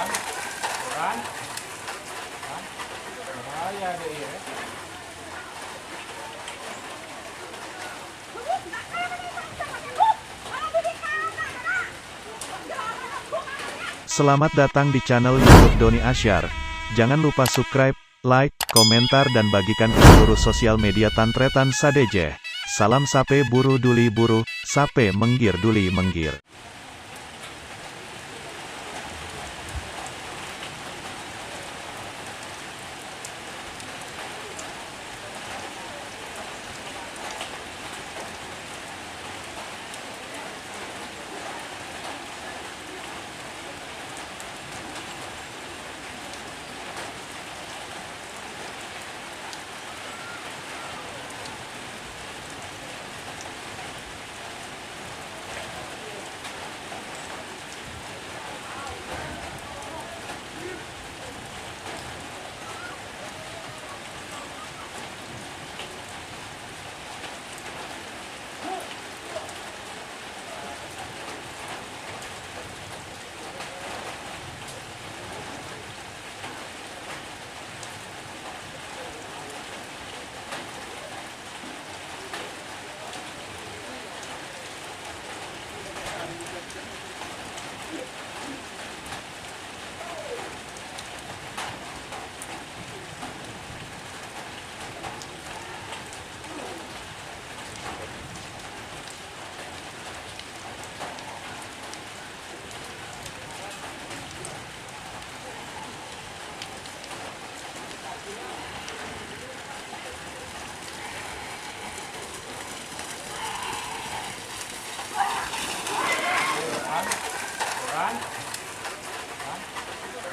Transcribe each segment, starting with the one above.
kan, tuh kan, kan, bahaya deh ya. Selamat datang di channel YouTube Doni Asyar. Jangan lupa subscribe, like, komentar dan bagikan ke seluruh sosial media Tantretan Sadeje. Salam sape buru duli buru, sape menggir duli menggir.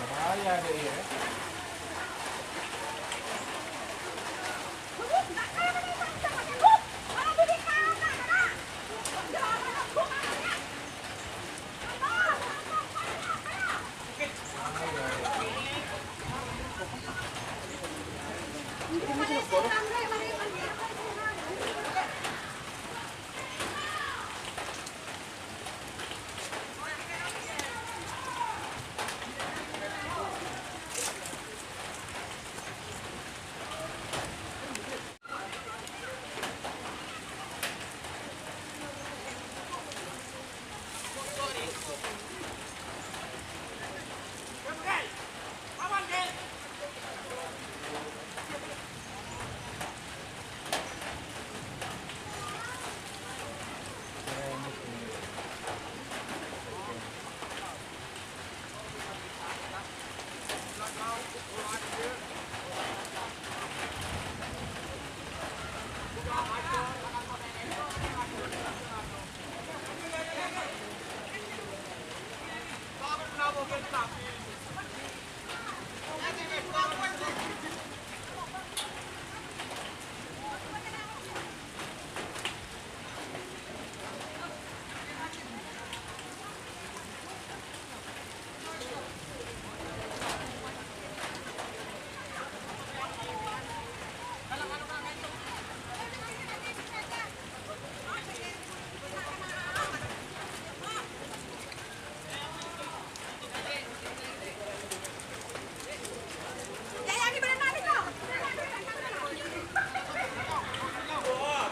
Bahaya deh ya.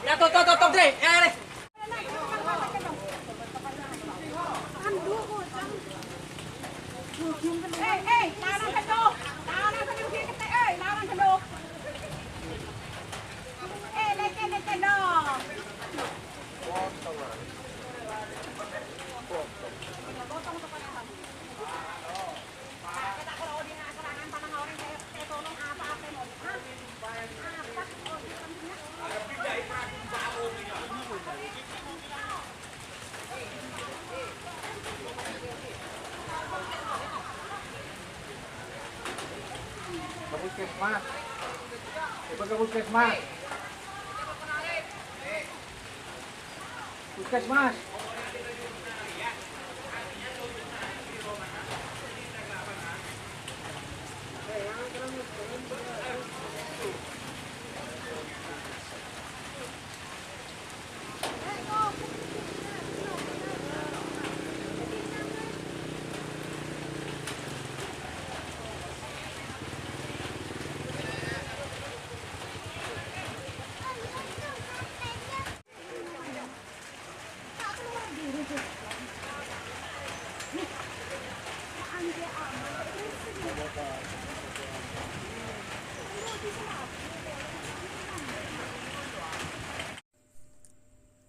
Ya, tuh, Dre. Ya. Puskesmas. Coba ke puskesmas. Puskesmas.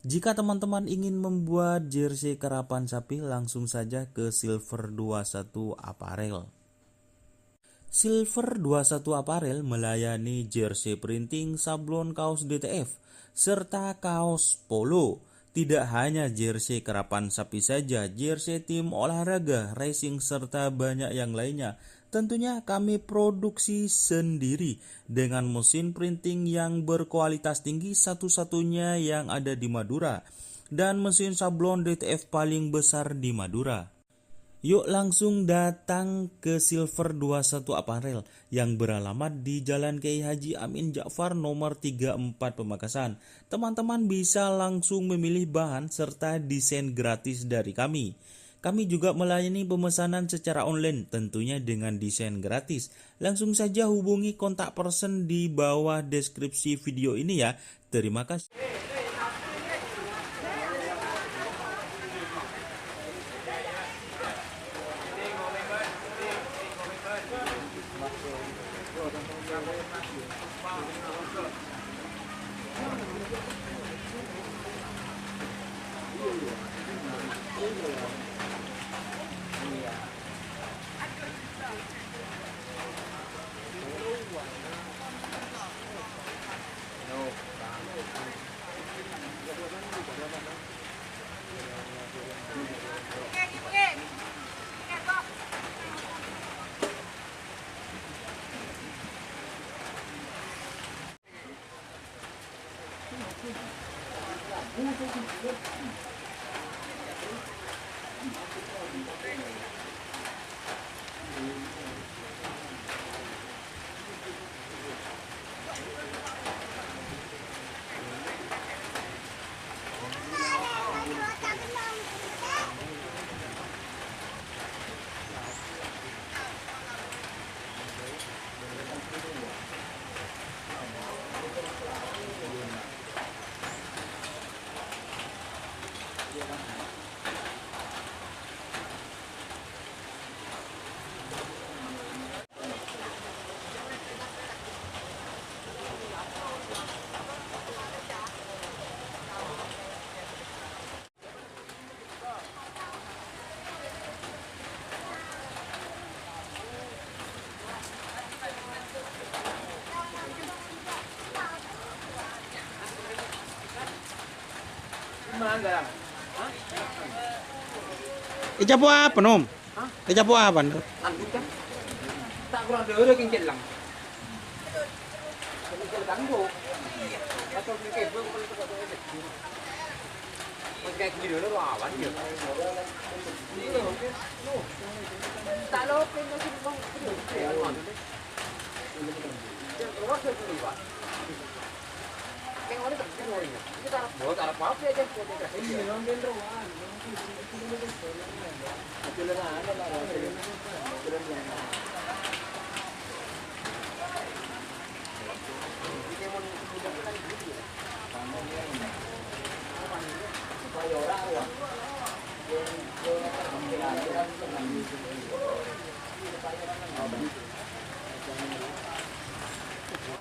Jika teman-teman ingin membuat jersey karapan sapi, langsung saja ke Silver 21 Apparel. Silver 21 Apparel melayani jersey printing, sablon kaos DTF, serta kaos polo. Tidak hanya jersey karapan sapi saja, jersey tim olahraga, racing, serta banyak yang lainnya. Tentunya kami produksi sendiri dengan mesin printing yang berkualitas tinggi, satu-satunya yang ada di Madura, dan mesin sablon DTF paling besar di Madura. Yuk langsung datang ke Silver 21 Apparel yang beralamat di Jalan Kiai Haji Amin Ja'far nomor 34 Pamekasan. Teman-teman bisa langsung memilih bahan serta desain gratis dari kami. Kami juga melayani pemesanan secara online, tentunya dengan desain gratis. Langsung saja hubungi kontak person di bawah deskripsi video ini ya. Terima kasih. Icapo apa nom? Icapo apa? Lanjut kan? Tak kurang dulu kincir lang. Kincir tanggo. Atau kincir belum perlu tak tahu itu. Kayak gitu dulu awan dia. Tak lopin masih bang. Keluar ke luar. Kayak orang tak keluar ini. Kita buat apa aja kita. Ini ambil ruang. Supaya orang